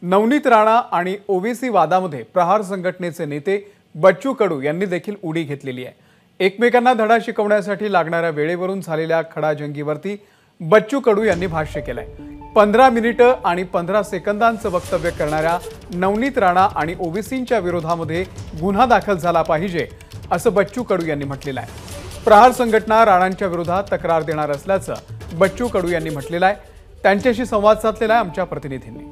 नवनीत राणा आणि ओबीसी वादामध्ये प्रहार संघटनेचे नेते बच्चू कडू यांनी देखील उडी घेतलेली आहे। एकमेकांना धडा शिकवण्यासाठी लागणाऱ्या वेळेवरून झालेल्या खडाजंगीवरती बच्चू कडू यांनी भाष्य केलंय। 15 मिनिटं आणि 15 सेकंदांचं वक्तव्य करणाऱ्या नवनीत राणा आणि ओबीसींच्या विरोधामध्ये गुन्हा दाखल झाला पाहिजे असं बच्चू कडू यांनी म्हटलेलं आहे। प्रहार संघटना राणांच्या विरोधात तक्रार देणार असल्याचं बच्चू कडू यांनी म्हटलेलं आहे। त्यांच्याशी संवाद साधलेला आहे आमच्या प्रतिनिधींनी।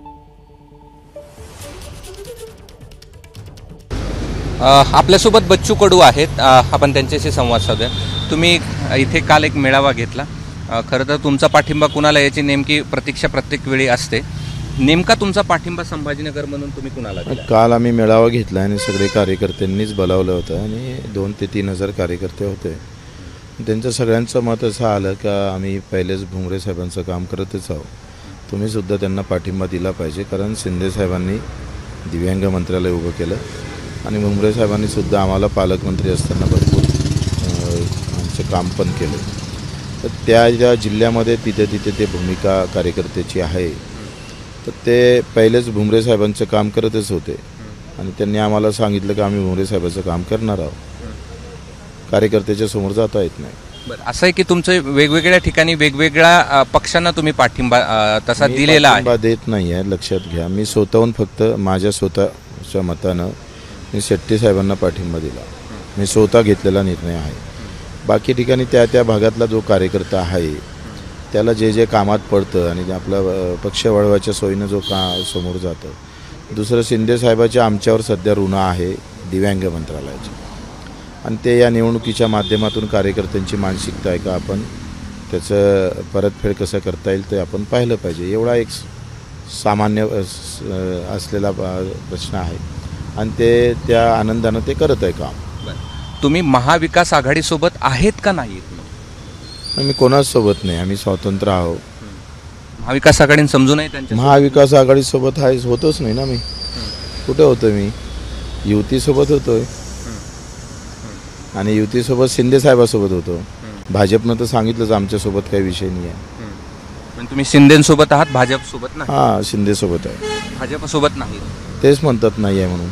आपल्यासोबत बच्चू कडू आहेत, आपण त्यांच्याशी संवाद साधूया। तुम्ही इथे काल एक मेळावा घेतला, खरं तर तुमचा पाठिंबा कुणाला याची नेमकी प्रतीक्षा प्रत्येक वेळी असते। नेमका तुमचा पाठिंबा संभाजीनगर म्हणून तुम्ही कुणाला दिला? काल आम्ही मेळावा घेतला आणि सगळे कार्यकर्त्यांनीच बोलावलं होतं आणि 2 ते 3 हजार कार्यकर्ते होते। त्यांचं सगळ्यांचं मत असं आलं का आम्ही पहिलेच भुमरे साहेबांचं काम करतच आहोत, तुम्ही सुद्धा त्यांना पाठिंबा दिला पाहिजे, कारण शिंदे साहेबांनी दिव्यांग मंत्रालय उभं केलं आणि भुमरे साहेबांनी सुद्धा आम्हाला पालकमंत्री असताना भरपूर आमचं काम पण केलं। तर त्या ज्या जिल्ह्यामध्ये तिथे ते भूमिका कार्यकर्त्याची आहे, तर ते पहिलेच भुमरे साहेबांचं काम करतच होते आणि त्यांनी आम्हाला सांगितलं की आम्ही भुमरे साहेबांचं काम करणार आहोत, कार्यकर्त्याच्या समोर जाता येत नाही। बरं, असं आहे की तुमचं वेगवेगळ्या ठिकाणी वेगवेगळ्या पक्षांना तुम्ही पाठिंबा तसा दिलेला आहे? पाठिंबा देत नाही आहे, लक्षात घ्या। मी स्वतःहून फक्त माझ्या स्वतःच्या मतानं मी शेट्टी साहेबांना पाठिंबा दिला, मी स्वतः घेतलेला निर्णय आहे। बाकी ठिकाणी त्या भागातला जो कार्यकर्ता आहे त्याला जे कामात पडतं आणि आपला पक्ष वळवायच्या सोयीनं जो समोर जातं। दुसरं, शिंदे साहेबाच्या आमच्यावर सध्या ऋण आहे दिव्यांग मंत्रालयाची, आणि ते या निवडणुकीच्या माध्यमातून कार्यकर्त्यांची मानसिकता आहे का आपण त्याचं परतफेड कसं करता येईल ते आपण पाहिलं पाहिजे। एवढा एक सामान्य असलेला प्रश्न आहे आणि ते त्या आनंदानं ते करत आहे काम। तुम्ही महाविकास आघाडीसोबत आहेत का नाहीत? मी कोणासोबत नाही, आम्ही स्वतंत्र आहोत। महाविकास आघाडीने समजू नये त्यांच्या? महाविकास आघाडीसोबत होतोच नाही ना मी, कुठे होतो मी? युतीसोबत होतोय आणि युतीसोबत शिंदे साहेबासोबत होतो। भाजपनं तर सांगितलंच आमच्यासोबत काही विषय नाही आहे। पण तुम्ही शिंदेसोबत आहात, भाजपसोबत नाही? हां, शिंदेसोबत आहे, भाजपसोबत नाही। तेच म्हणतात नाही आहे म्हणून,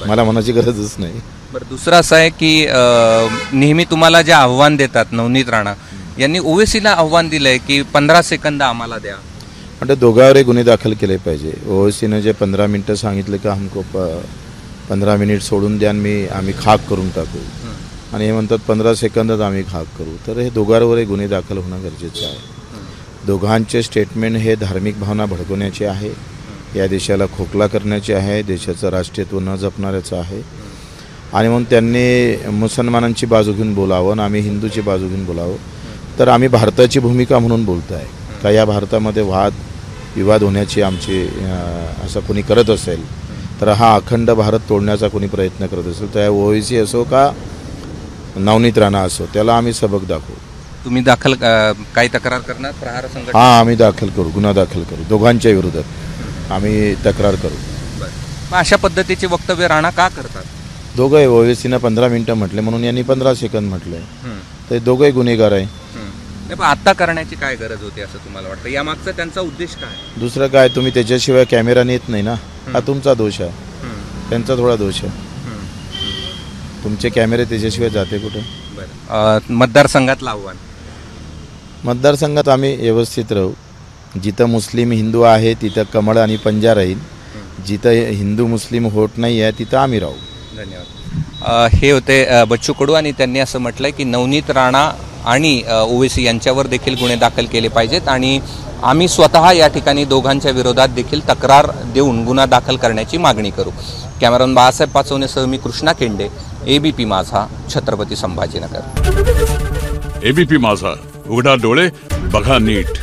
मला म्हणायची गरजच नाही। बरं, दुसरं असं आहे की नेहमी तुम्हाला जे आव्हान देतात नवनीत राणा यांनी ओवेसीला आव्हान दिलंय की 15 सेकंद आम्हाला द्या, म्हणजे दोघांवरही गुन्हे दाखल केले पाहिजे। ओवेसीनं जे 15 मिनिटं सांगितलं का हमको 15 मिनिट सोडून द्या आम्ही खाक करून टाकू, आणि हे म्हणतात 15 सेकंदात आम्ही खाक करू, तर हे दोघांवरही गुन्हे दाखल होणं गरजेचं आहे। दोघांचे स्टेटमेंट हे धार्मिक भावना भडकवण्याचे आहे, या देशाला खोकला करण्याचे आहे, देशाचं राष्ट्रीयत्व न जपणाऱ्याचं आहे, आणि म्हणून त्यांनी मुसलमानांची बाजू घेऊन बोलावं आणि आम्ही हिंदूची बाजू घेऊन बोलावं। तर आम्ही भारताची भूमिका म्हणून बोलतो आहे का या भारतामध्ये विवाद होण्याची आमची असं कोणी करत असेल तर हा अखंड भारत तोडण्याचा कोणी प्रयत्न करत असेल तर ओवेसी असो का नवनीत राणा असो, त्याला आम्ही सबक दाखवू। तुम्ही दाखल काही तक्रार करणार प्रहार संघटना? हां, आम्ही दाखल करू, गुन्हा दाखल करू, दोघांच्या विरोधात आम्ही तक्रार करू। मग अशा पद्धतीचे वक्तव्य राणा का करतात? दोघंही ओवेसीनं 15 मिनिटं म्हटले म्हणून यांनी 15 सेकंद म्हटले, तर दोघंही गुन्हेगार आहे। पण आता करण्याची काय गरज होती असं तुम्हाला वाटतं? यामागचा त्यांचा उद्देश काय? दुसरं काय, तुम्ही त्याच्याशिवाय कॅमेरा नेत नाही ना, हा तुमचा दोष आहे, त्यांचा थोडा दोष आहे। तुमचे कॅमेरे त्याच्याशिवाय जाते कुठे? बरं, मतदारसंघातलं आव्हान? मतदारसंघात आम्ही व्यवस्थित राहू, जिथं मुस्लिम हिंदू आहे तिथं कमळ आणि पंजा राहील, जिथं हिंदू मुस्लिम होत नाही आहे तिथं आम्ही राहू। धन्यवाद। हे होते बच्चू कडू आणि त्यांनी असं म्हटलंय की नवनीत राणा आणि ओवेसी यांच्यावर देखील गुन्हे दाखल केले पाहिजेत आणि आम्ही स्वतः या ठिकाणी दोघांच्या विरोधात देखील तक्रार देऊन गुन्हा दाखल करण्याची मागणी करू। कॅमेरामन बाळासाहेब पाचवणेसह मी कृष्णा केंडे, एबीपी माझा, छत्रपती संभाजीनगर। एबीपी माझा, उघडा डोळे बघा नीट।